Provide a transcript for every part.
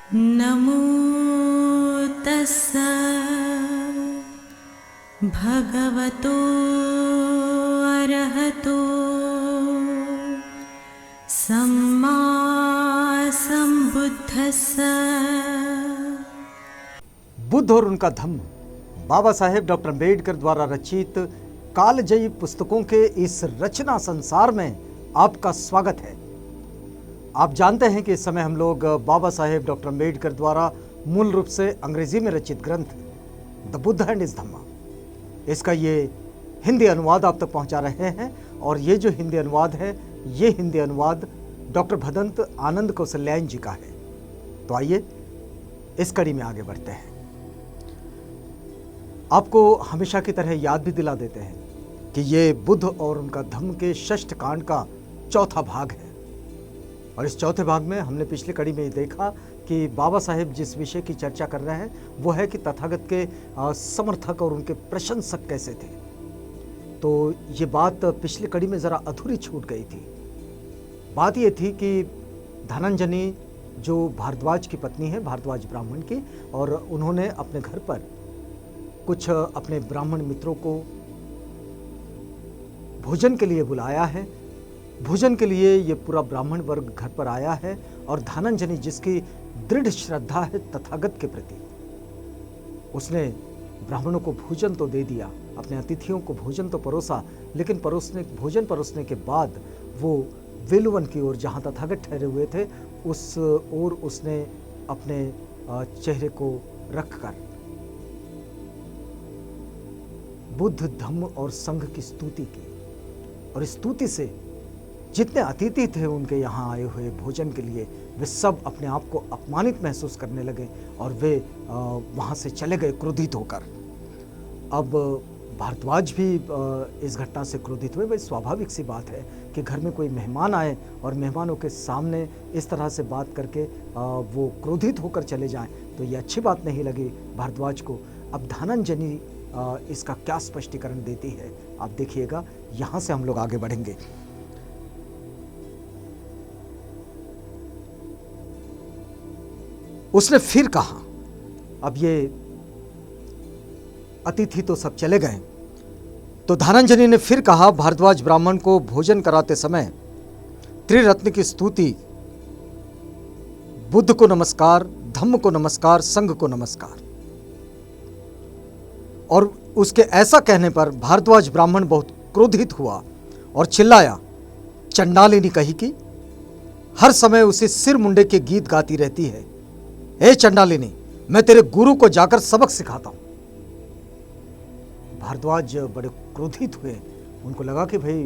नमो तस्स भगवतो अरहतो सम्मा सम्बुद्धस्स। बुद्ध और उनका धम्म बाबा साहेब डॉक्टर अम्बेडकर द्वारा रचित कालजयी पुस्तकों के इस रचना संसार में आपका स्वागत है। आप जानते हैं कि इस समय हम लोग बाबा साहेब डॉक्टर अम्बेडकर द्वारा मूल रूप से अंग्रेजी में रचित ग्रंथ द बुद्ध एंड हिज धम्मा, इसका ये हिंदी अनुवाद आप तक पहुंचा रहे हैं। और ये जो हिंदी अनुवाद है, ये हिंदी अनुवाद डॉक्टर भदंत आनंद कौशल्यायन जी का है। तो आइए इस कड़ी में आगे बढ़ते हैं। आपको हमेशा की तरह याद भी दिला देते हैं कि ये बुद्ध और उनका धम्म के षष्ठ कांड का चौथा भाग है। और इस चौथे भाग में हमने पिछली कड़ी में देखा कि बाबा साहेब जिस विषय की चर्चा कर रहे हैं वो है कि तथागत के समर्थक और उनके प्रशंसक कैसे थे। तो ये बात पिछली कड़ी में ज़रा अधूरी छूट गई थी। बात ये थी कि धनंजनी जो भारद्वाज की पत्नी है, भारद्वाज ब्राह्मण की, और उन्होंने अपने घर पर कुछ अपने ब्राह्मण मित्रों को भोजन के लिए बुलाया है। भोजन के लिए ये पूरा ब्राह्मण वर्ग घर पर आया है और धनंजनी जिसकी दृढ़ श्रद्धा है तथागत के प्रति, उसने ब्राह्मणों को भोजन तो दे दिया, अपने अतिथियों को भोजन तो परोसा, लेकिन भोजन परोसने के बाद वो वेलुवन की ओर जहाँ तथागत ठहरे हुए थे उस ओर उसने अपने चेहरे को रखकर बुद्ध धम्म और संघ की स्तुति की। और इस स्तुति से जितने अतिथि थे उनके यहाँ आए हुए भोजन के लिए, वे सब अपने आप को अपमानित महसूस करने लगे और वे वहाँ से चले गए क्रोधित होकर। अब भारद्वाज भी इस घटना से क्रोधित हुए। भाई स्वाभाविक सी बात है कि घर में कोई मेहमान आए और मेहमानों के सामने इस तरह से बात करके वो क्रोधित होकर चले जाएं, तो ये अच्छी बात नहीं लगी भारद्वाज को। अब धनंजनी इसका क्या स्पष्टीकरण देती है आप देखिएगा। यहाँ से हम लोग आगे बढ़ेंगे। उसने फिर कहा, अब ये अतिथि तो सब चले गए, तो धनंजनी ने फिर कहा, भारद्वाज ब्राह्मण को भोजन कराते समय त्रिरत्न की स्तुति, बुद्ध को नमस्कार, धम्म को नमस्कार, संघ को नमस्कार। और उसके ऐसा कहने पर भारद्वाज ब्राह्मण बहुत क्रोधित हुआ और चिल्लाया, चंडालिनी कही कि हर समय उसे सिर मुंडे के गीत गाती रहती है। ए चंडालिनी, मैं तेरे गुरु को जाकर सबक सिखाता हूं। भारद्वाज बड़े क्रोधित हुए। उनको लगा कि भाई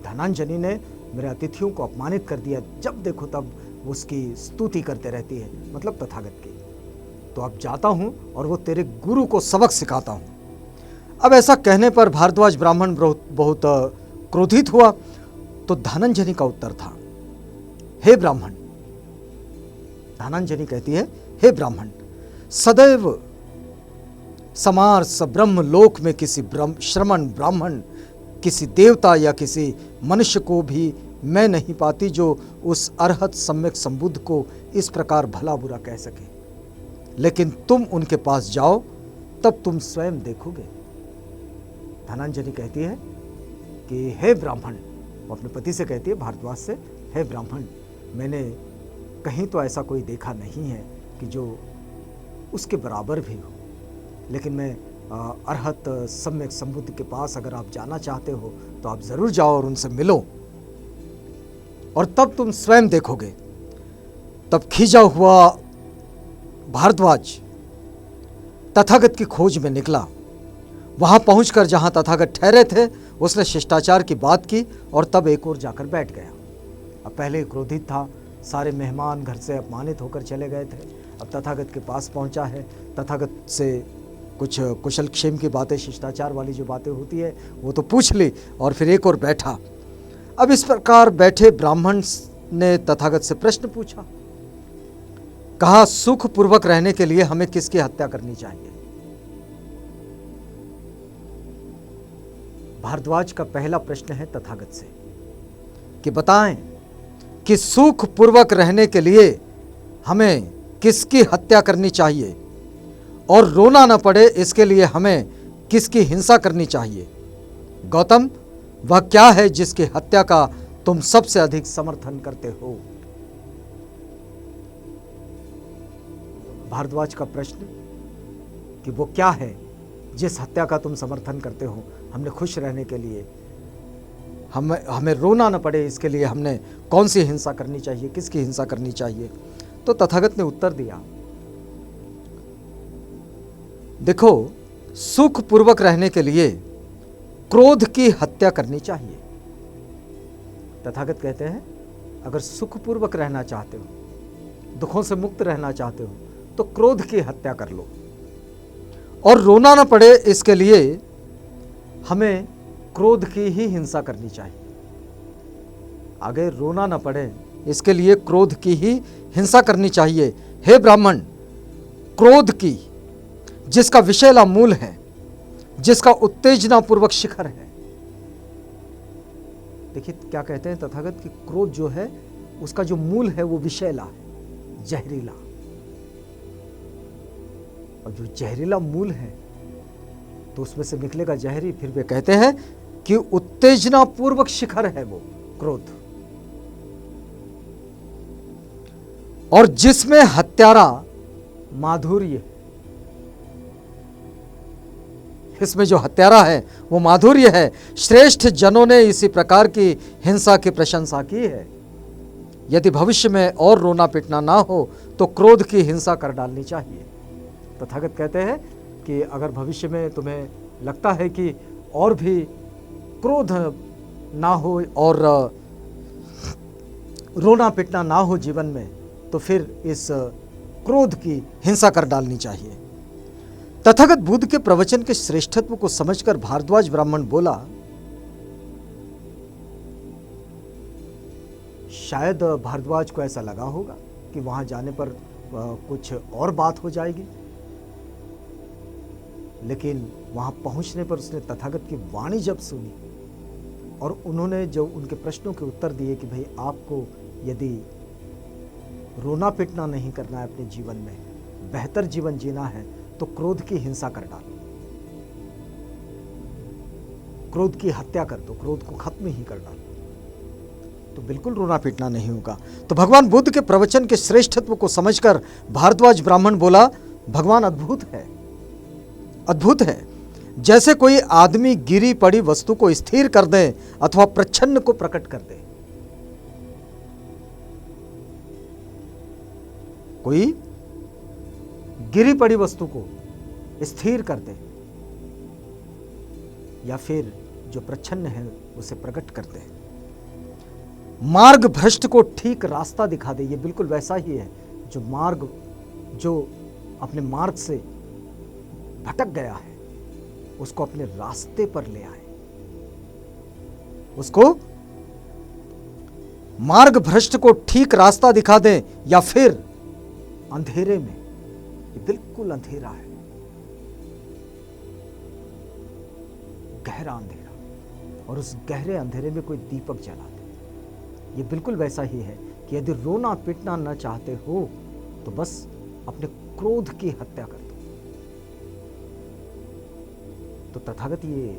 धनंजनी ने मेरे अतिथियों को अपमानित कर दिया, जब देखो तब उसकी स्तुति करते रहती है, मतलब तथागत की। तो अब जाता हूं और वो तेरे गुरु को सबक सिखाता हूं। अब ऐसा कहने पर भारद्वाज ब्राह्मण बहुत क्रोधित हुआ। तो धनंजनी का उत्तर था, हे ब्राह्मण, धनंजनी कहती है, हे ब्राह्मण, सदैव समार सब्रह्म लोक में किसी श्रमण ब्राह्मण, किसी देवता या किसी मनुष्य को भी मैं नहीं पाती जो उस अरहत सम्यक संबुद्ध को इस प्रकार भला बुरा कह सके। लेकिन तुम उनके पास जाओ, तब तुम स्वयं देखोगे। धनंजनी कहती है कि हे ब्राह्मण, वो अपने पति से कहती है, भारद्वाज से, हे ब्राह्मण, मैंने कहीं तो ऐसा कोई देखा नहीं है कि जो उसके बराबर भी हो। लेकिन मैं अरहत सम्यक संबुद्ध के पास अगर आप जाना चाहते हो तो आप ज़रूर जाओ और उनसे मिलो, और तब तुम स्वयं देखोगे। तब खींचा हुआ भारद्वाज तथागत की खोज में निकला। वहां पहुंचकर जहां तथागत ठहरे थे उसने शिष्टाचार की बात की और तब एक ओर जाकर बैठ गया। अब पहले क्रोधित था, सारे मेहमान घर से अपमानित होकर चले गए थे, अब तथागत के पास पहुंचा है, तथागत से कुछ कुशल क्षेम की बातें, शिष्टाचार वाली जो बातें होती है वो तो पूछ ली और फिर एक और बैठा। अब इस प्रकार बैठे ब्राह्मण ने तथागत से प्रश्न पूछा, कहा, सुख पूर्वक रहने के लिए हमें किसकी हत्या करनी चाहिए? भारद्वाज का पहला प्रश्न है तथागत से कि बताएं कि सुख पूर्वक रहने के लिए हमें किसकी हत्या करनी चाहिए और रोना न पड़े इसके लिए हमें किसकी हिंसा करनी चाहिए? गौतम, वह क्या है जिसकी हत्या का तुम सबसे अधिक समर्थन करते हो? भारद्वाज का प्रश्न कि वो क्या है जिस हत्या का तुम समर्थन करते हो? हमने खुश रहने के लिए, हमें रोना न पड़े इसके लिए हमने कौन सी हिंसा करनी चाहिए, किसकी हिंसा करनी चाहिए? तो तथागत ने उत्तर दिया, देखो, सुखपूर्वक रहने के लिए क्रोध की हत्या करनी चाहिए। तथागत कहते हैं, अगर सुखपूर्वक रहना चाहते हो, दुखों से मुक्त रहना चाहते हो, तो क्रोध की हत्या कर लो। और रोना न पड़े इसके लिए हमें क्रोध की ही हिंसा करनी चाहिए। आगे, रोना न पड़े इसके लिए क्रोध की ही हिंसा करनी चाहिए। हे ब्राह्मण, क्रोध की, जिसका विषैला मूल है, जिसका उत्तेजना पूर्वक शिखर है। देखिए क्या कहते हैं तथागत कि क्रोध जो है उसका जो मूल है वो विषैला है, जहरीला। और जो जहरीला मूल है तो उसमें से निकलेगा जहरी। फिर वे कहते हैं कि उत्तेजना पूर्वक शिखर है वो क्रोध, और जिसमें हत्यारा माधुर्य है। इसमें जो हत्यारा है वो माधुर्य है। श्रेष्ठ जनों ने इसी प्रकार की हिंसा की प्रशंसा की है। यदि भविष्य में और रोना पिटना ना हो तो क्रोध की हिंसा कर डालनी चाहिए। तथागत कहते हैं कि अगर भविष्य में तुम्हें लगता है कि और भी क्रोध ना हो और रोना पिटना ना हो जीवन में, तो फिर इस क्रोध की हिंसा कर डालनी चाहिए। तथागत बुद्ध के प्रवचन के श्रेष्ठत्व को समझकर भारद्वाज ब्राह्मण बोला, शायद भारद्वाज को ऐसा लगा होगा कि वहां जाने पर कुछ और बात हो जाएगी, लेकिन वहां पहुंचने पर उसने तथागत की वाणी जब सुनी और उन्होंने जो उनके प्रश्नों के उत्तर दिए कि भाई आपको यदि रोना पिटना नहीं करना है अपने जीवन में, बेहतर जीवन जीना है, तो क्रोध की हिंसा कर डालो, क्रोध की हत्या कर दो, क्रोध को खत्म ही कर डालो, तो बिल्कुल रोना पीटना नहीं होगा। तो भगवान बुद्ध के प्रवचन के श्रेष्ठत्व को समझकर भारद्वाज ब्राह्मण बोला, भगवान अद्भुत है, अद्भुत है। जैसे कोई आदमी गिरी पड़ी वस्तु को स्थिर कर दे अथवा प्रच्छन्न को प्रकट कर दे। कोई गिरी पड़ी वस्तु को स्थिर कर दे या फिर जो प्रच्छन्न है उसे प्रकट कर दे। मार्ग भ्रष्ट को ठीक रास्ता दिखा दे। ये बिल्कुल वैसा ही है जो अपने मार्ग से भटक गया है, उसको अपने रास्ते पर ले आए। उसको मार्ग भ्रष्ट को ठीक रास्ता दिखा दे या फिर अंधेरे में, ये बिल्कुल अंधेरा है, गहरा अंधेरा, और उस गहरे अंधेरे में कोई दीपक जला दे। ये बिल्कुल वैसा ही है कि यदि रोना पिटना न चाहते हो तो बस अपने क्रोध की हत्या कर दो। तो तथागत ये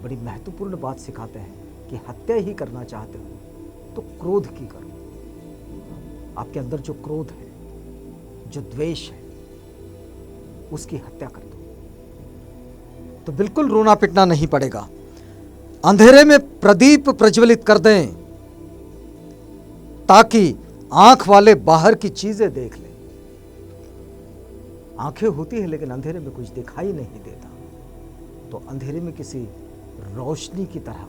बड़ी महत्वपूर्ण बात सिखाते हैं कि हत्या ही करना चाहते हो तो क्रोध की करो। आपके अंदर जो क्रोध है, जो द्वेष है, उसकी हत्या कर दो, तो बिल्कुल रोना पिटना नहीं पड़ेगा। अंधेरे में प्रदीप प्रज्वलित कर दें ताकि आंख वाले बाहर की चीजें देख लें। आंखें होती है लेकिन अंधेरे में कुछ दिखाई नहीं देता, तो अंधेरे में किसी रोशनी की तरह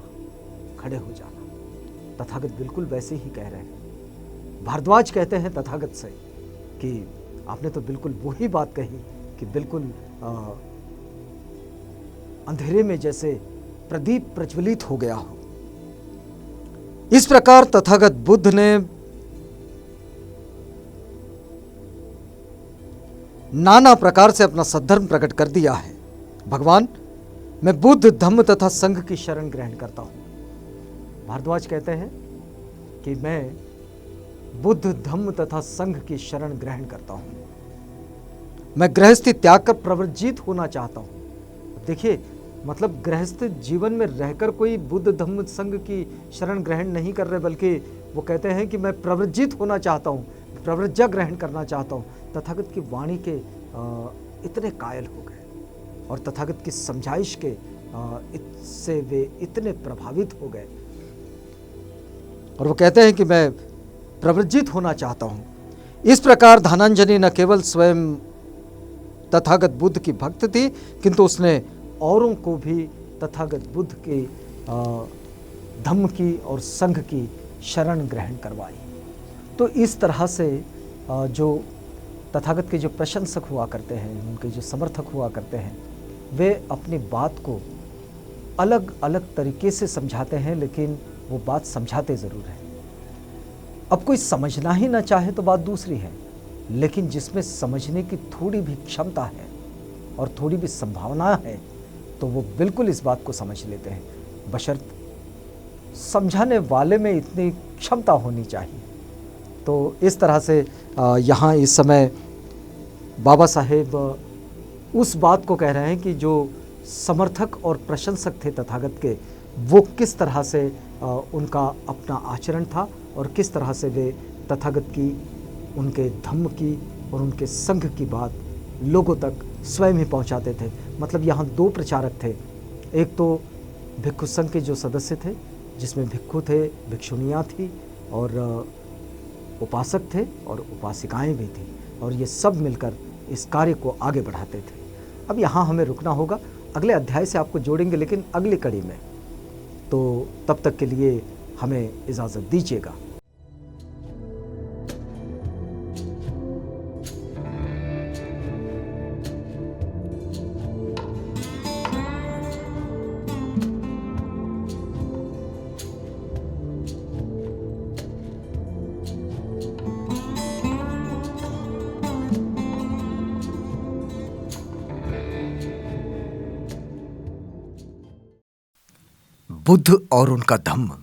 खड़े हो जाना। तथागत बिल्कुल वैसे ही कह रहे हैं। भारद्वाज कहते हैं तथागत से कि आपने तो बिल्कुल वही बात कही कि बिल्कुल अंधेरे में जैसे प्रदीप प्रज्वलित हो गया हो। इस प्रकार तथागत बुद्ध ने नाना प्रकार से अपना सद्धर्म प्रकट कर दिया है। भगवान, मैं बुद्ध धम्म तथा संघ की शरण ग्रहण करता हूं। भारद्वाज कहते हैं कि मैं बुद्ध धम्म तथा संघ की शरण ग्रहण करता हूँ। मैं गृहस्थी त्याग कर प्रव्रजित होना चाहता हूँ। देखिए, मतलब गृहस्थ जीवन में रहकर कोई बुद्ध धम्म संघ की शरण ग्रहण नहीं कर रहे, बल्कि वो कहते हैं कि मैं प्रव्रजित होना चाहता हूँ, प्रव्रज्जा ग्रहण करना चाहता हूँ। तथागत की वाणी के इतने कायल हो गए और तथागत की समझाइश के इससे वे इतने प्रभावित हो गए और वो कहते हैं कि मैं प्रव्रजित होना चाहता हूँ। इस प्रकार धनांजलि न केवल स्वयं तथागत बुद्ध की भक्त थी, किंतु उसने औरों को भी तथागत बुद्ध के धम्म की और संघ की शरण ग्रहण करवाई। तो इस तरह से जो तथागत के जो प्रशंसक हुआ करते हैं, उनके जो समर्थक हुआ करते हैं, वे अपनी बात को अलग अलग तरीके से समझाते हैं, लेकिन वो बात समझाते ज़रूर हैं। अब कोई समझना ही ना चाहे तो बात दूसरी है, लेकिन जिसमें समझने की थोड़ी भी क्षमता है और थोड़ी भी संभावना है, तो वो बिल्कुल इस बात को समझ लेते हैं, बशर्ते समझाने वाले में इतनी क्षमता होनी चाहिए। तो इस तरह से यहाँ इस समय बाबा साहेब उस बात को कह रहे हैं कि जो समर्थक और प्रशंसक थे तथागत के, वो किस तरह से उनका अपना आचरण था और किस तरह से वे तथागत की, उनके धम्म की और उनके संघ की बात लोगों तक स्वयं ही पहुंचाते थे। मतलब यहाँ दो प्रचारक थे, एक तो भिक्षु संघ के जो सदस्य थे, जिसमें भिक्षु थे, भिक्षुनियाँ थी और उपासक थे और उपासिकाएं भी थी, और ये सब मिलकर इस कार्य को आगे बढ़ाते थे। अब यहाँ हमें रुकना होगा, अगले अध्याय से आपको जोड़ेंगे, लेकिन अगली कड़ी में। तो तब तक के लिए हमें इजाज़त दीजिएगा। बुद्ध और उनका धम्म।